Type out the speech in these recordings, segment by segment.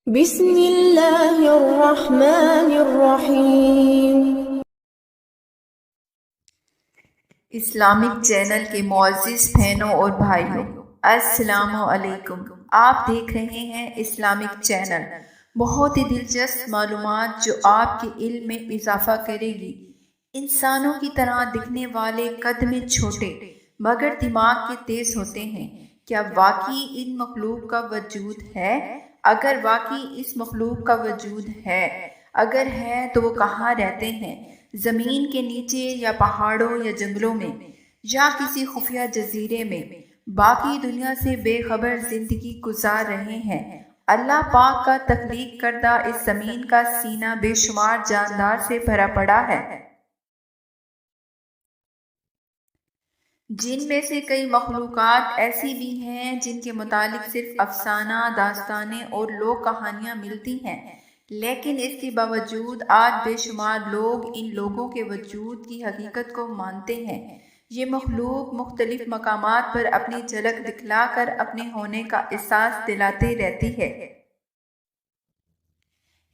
بسم اللہ الرحمن الرحیم۔ اسلامک چینل کے معزز بہنوں اور بھائیوں، السلام علیکم۔ آپ دیکھ رہے ہیں اسلامک چینل، بہت ہی دلچسپ معلومات جو آپ کے علم میں اضافہ کرے گی۔ انسانوں کی طرح دکھنے والے قد میں چھوٹے مگر دماغ کے تیز ہوتے ہیں۔ کیا واقعی ان مخلوق کا وجود ہے؟ اگر واقعی اس مخلوق کا وجود ہے، اگر ہے تو وہ کہاں رہتے ہیں؟ زمین کے نیچے یا پہاڑوں یا جنگلوں میں یا کسی خفیہ جزیرے میں باقی دنیا سے بے خبر زندگی گزار رہے ہیں۔ اللہ پاک کا تخلیق کردہ اس زمین کا سینہ بے شمار جاندار سے بھرا پڑا ہے، جن میں سے کئی مخلوقات ایسی بھی ہیں جن کے متعلق صرف افسانہ، داستانیں اور لوک کہانیاں ملتی ہیں، لیکن اس کے باوجود آج بے شمار لوگ ان لوگوں کے وجود کی حقیقت کو مانتے ہیں۔ یہ مخلوق مختلف مقامات پر اپنی جھلک دکھلا کر اپنے ہونے کا احساس دلاتے رہتی ہے۔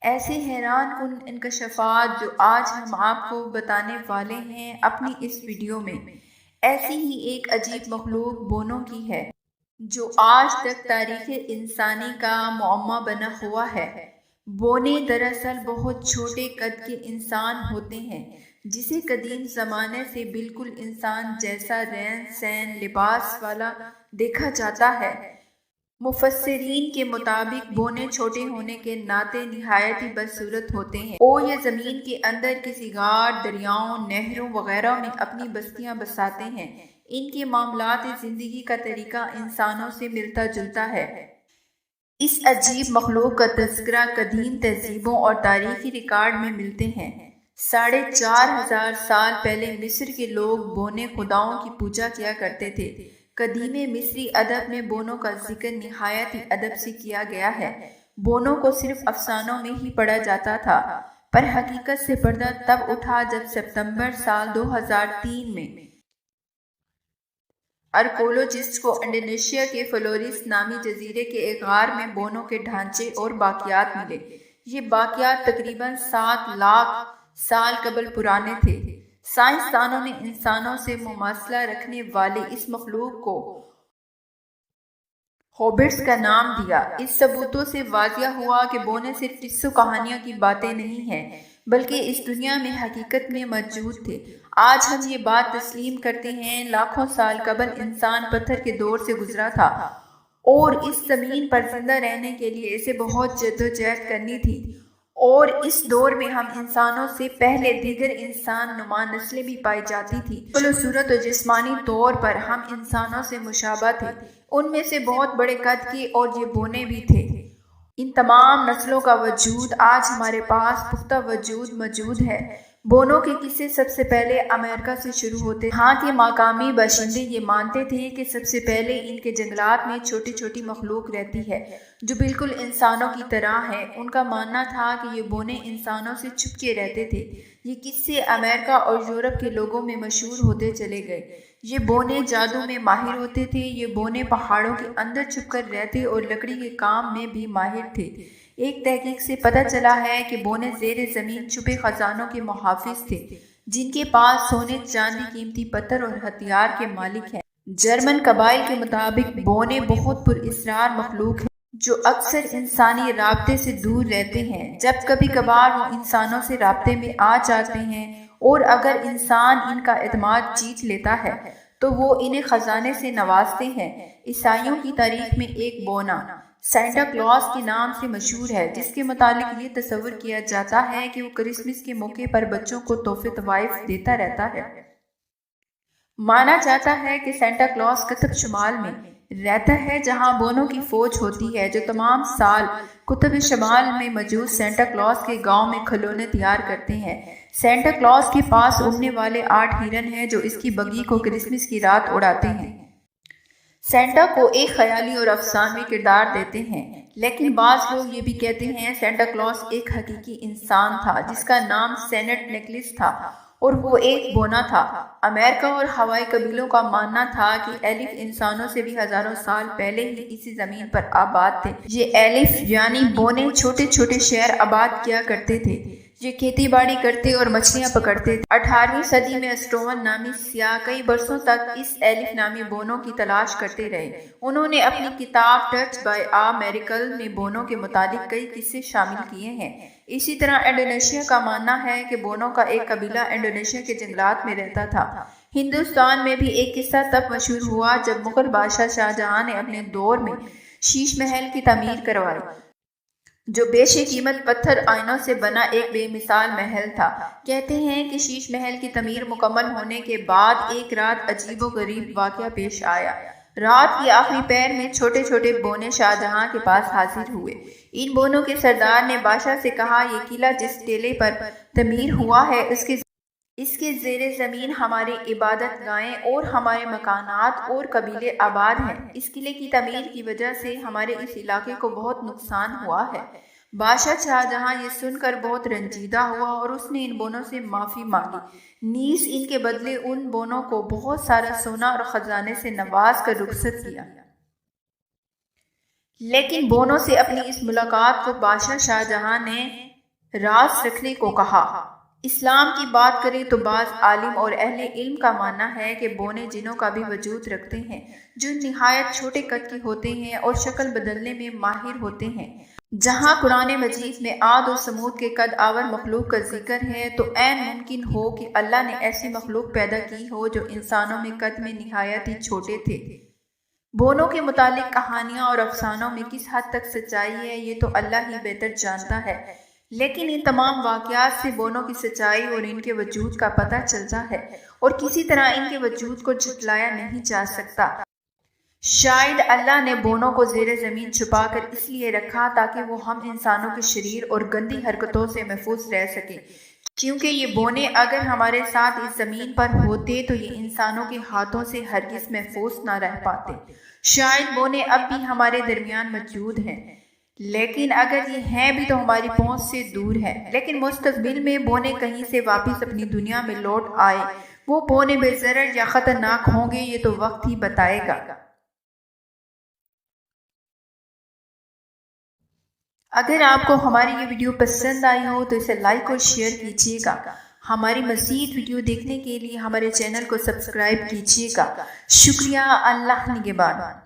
ایسے حیران کن انکشافات جو آج ہم آپ کو بتانے والے ہیں اپنی اس ویڈیو میں، ایسی ہی ایک عجیب مخلوق بونوں کی ہے جو آج تک تاریخ انسانی کا معمہ بنا ہوا ہے۔ بونے دراصل بہت چھوٹے قد کے انسان ہوتے ہیں جسے قدیم زمانے سے بالکل انسان جیسا رہن سہن لباس والا دیکھا جاتا ہے۔ مفسرین کے مطابق بونے چھوٹے ہونے کے ناطے نہایت ہی بدصورت ہوتے ہیں اور یہ زمین کے اندر کسی غار، دریاؤں، نہروں وغیرہ میں اپنی بستیاں بساتے ہیں۔ ان کے معاملات زندگی کا طریقہ انسانوں سے ملتا جلتا ہے۔ اس عجیب مخلوق کا تذکرہ قدیم تہذیبوں اور تاریخی ریکارڈ میں ملتے ہیں۔ 4500 سال پہلے مصر کے لوگ بونے خداؤں کی پوجا کیا کرتے تھے۔ قدیم مصری ادب میں بونوں کا ذکر نہایت ہی ادب سے کیا گیا ہے۔ بونوں کو صرف افسانوں میں ہی پڑھا جاتا تھا، پر حقیقت سے پردہ تب اٹھا جب ستمبر سال 2003 میں آرکیولوجسٹ کو انڈونیشیا کے فلورس نامی جزیرے کے ایک غار میں بونوں کے ڈھانچے اور باقیات ملے۔ یہ باقیات تقریباً 7 لاکھ سال قبل پرانے تھے۔ سائنسدانوں نے انسانوں سے مماثلہ رکھنے والے اس مخلوق کو ہوبٹس کا نام دیا۔ اس ثبوتوں سے واضح ہوا کہ بونے صرف قصوں کہانیوں کی باتیں نہیں ہیں، بلکہ اس دنیا میں حقیقت میں موجود تھے۔ آج ہم یہ بات تسلیم کرتے ہیں لاکھوں سال قبل انسان پتھر کے دور سے گزرا تھا اور اس زمین پر زندہ رہنے کے لیے اسے بہت جدوجہد کرنی تھی، اور اس دور میں ہم انسانوں سے پہلے دیگر انسان نما نسلیں بھی پائی جاتی تھی۔ شکل و صورت و جسمانی طور پر ہم انسانوں سے مشابہ تھے، ان میں سے بہت بڑے قد کے اور یہ بونے بھی تھے۔ ان تمام نسلوں کا وجود آج ہمارے پاس پختہ وجود موجود ہے۔ بونوں کے قصے سب سے پہلے امریکہ سے شروع ہوتے ہیں۔ یہاں کے مقامی باشندے یہ مانتے تھے کہ سب سے پہلے ان کے جنگلات میں چھوٹی چھوٹی مخلوق رہتی ہے جو بالکل انسانوں کی طرح ہے۔ ان کا ماننا تھا کہ یہ بونے انسانوں سے چھپ کے رہتے تھے۔ یہ قصے امریکہ اور یورپ کے لوگوں میں مشہور ہوتے چلے گئے۔ یہ بونے جادو میں ماہر ہوتے تھے۔ یہ بونے پہاڑوں کے اندر چھپ کر رہتے اور لکڑی کے کام میں بھی ماہر تھے۔ ایک تحقیق سے پتہ چلا ہے کہ بونے زیر زمین چھپے خزانوں کے محافظ تھے جن کے پاس سونے، چاندی، قیمتی پتھر اور ہتھیار کے مالک ہیں۔ جرمن قبائل کے مطابق بونے بہت پر اسرار مخلوق ہیں جو اکثر انسانی رابطے سے دور رہتے ہیں۔ جب کبھی کبھار وہ انسانوں سے رابطے میں آ جاتے ہیں اور اگر انسان ان کا اعتماد جیت لیتا ہے تو وہ انہیں خزانے سے نوازتے ہیں۔ عیسائیوں کی تاریخ میں ایک بونا سینٹا کلاس کے نام سے مشہور ہے، جس کے متعلق یہ تصور کیا جاتا ہے کہ وہ کرسمس کے موقع پر بچوں کو تحفے تحائف دیتا رہتا ہے۔ مانا جاتا ہے کہ سینٹا کلاس قطب شمال میں رہتا ہے جہاں بونوں کی فوج ہوتی ہے جو تمام سال قطب شمال میں موجود سینٹا کلاس کے گاؤں میں کھلونے تیار کرتے ہیں۔ سینٹا کلاس کے پاس اڑنے والے 8 ہرن ہیں جو اس کی بگی کو کرسمس کی رات اڑاتے ہیں۔ سینٹا کو ایک خیالی اور افسانوی کردار دیتے ہیں، لیکن بعض لوگ یہ بھی کہتے ہیں سینٹا کلاس ایک حقیقی انسان تھا جس کا نام سینٹ نکلس تھا اور وہ ایک بونا تھا۔ امریکہ اور ہوائی قبیلوں کا ماننا تھا کہ ایلف انسانوں سے بھی ہزاروں سال پہلے ہی اسی زمین پر آباد تھے۔ یہ ایلف یعنی بونے چھوٹے چھوٹے شہر آباد کیا کرتے تھے۔ یہ کھیتی باڑی کرتے اور مچھلیاں پکڑتے تھے۔ 18ویں صدی میں اسٹون نامی سیاح کئی برسوں تک اس ایلف نامی بونوں کی تلاش کرتے رہے۔ انہوں نے اپنی کتاب ٹچ بائی آ میریکل میں بونوں کے متعلق کئی قصے شامل کیے ہیں۔ اسی طرح انڈونیشیا کا ماننا ہے کہ بونوں کا ایک قبیلہ انڈونیشیا کے جنگلات میں رہتا تھا۔ ہندوستان میں بھی ایک قصہ تب مشہور ہوا جب مغل بادشاہ شاہ جہاں نے اپنے دور میں شیش محل کی تعمیر کروائی، جو بیش قیمت پتھر آئنوں سے بنا ایک بے مثال محل تھا۔ کہتے ہیں کہ شیش محل کی تعمیر مکمل ہونے کے بعد ایک رات عجیب و غریب واقعہ پیش آیا۔ رات کی آخری پہر میں چھوٹے چھوٹے بونے شاہ جہاں کے پاس حاضر ہوئے۔ ان بونوں کے سردار نے بادشاہ سے کہا، یہ قلعہ جس ٹیلے پر تعمیر ہوا ہے اس کے زیر زمین ہماری عبادت گاہیں اور ہمارے مکانات اور قبیلے آباد ہیں۔ اس قلعے کی تعمیر کی وجہ سے ہمارے اس علاقے کو بہت نقصان ہوا ہے۔ بادشاہ شاہ جہاں یہ سن کر بہت رنجیدہ ہوا اور اس نے ان بونوں سے معافی مانگی، نیز ان کے بدلے ان بونوں کو بہت سارا سونا اور خزانے سے نواز کر رخصت کیا۔ لیکن بونوں سے اپنی اس ملاقات کو بادشاہ شاہ جہاں نے راز رکھنے کو کہا۔ اسلام کی بات کریں تو بعض عالم اور اہل علم کا ماننا ہے کہ بونے جنوں کا بھی وجود رکھتے ہیں، جو نہایت چھوٹے قد کے ہوتے ہیں اور شکل بدلنے میں ماہر ہوتے ہیں۔ جہاں قرآن مجید میں عاد و سمود کے قد آور مخلوق کا ذکر ہے، تو عین ممکن ہو کہ اللہ نے ایسی مخلوق پیدا کی ہو جو انسانوں میں قد میں نہایت ہی چھوٹے تھے۔ بونوں کے متعلق کہانیاں اور افسانوں میں کس حد تک سچائی ہے، یہ تو اللہ ہی بہتر جانتا ہے، لیکن ان تمام واقعات سے بونوں کی سچائی اور ان کے وجود کا پتہ چلتا ہے، اور کسی طرح ان کے وجود کو جھٹلایا نہیں جا سکتا۔ شاید اللہ نے بونوں کو زیر زمین چھپا کر اس لیے رکھا تاکہ وہ ہم انسانوں کی شریر اور گندی حرکتوں سے محفوظ رہ سکیں، کیونکہ یہ بونے اگر ہمارے ساتھ اس زمین پر ہوتے تو یہ انسانوں کے ہاتھوں سے ہرگز محفوظ نہ رہ پاتے۔ شاید بونے اب بھی ہمارے درمیان موجود ہیں، لیکن اگر یہ ہیں بھی تو ہماری پہنچ سے دور ہے۔ لیکن مستقبل میں بونے کہیں سے واپس اپنی دنیا میں لوٹ آئے، وہ بونے بے ضرر یا خطرناک ہوں گے، یہ تو وقت ہی بتائے گا۔ اگر آپ کو ہماری یہ ویڈیو پسند آئی ہو تو اسے لائک اور شیئر کیجیے گا۔ ہماری مزید ویڈیو دیکھنے کے لیے ہمارے چینل کو سبسکرائب کیجیے گا۔ شکریہ۔ اللہ نگہبان۔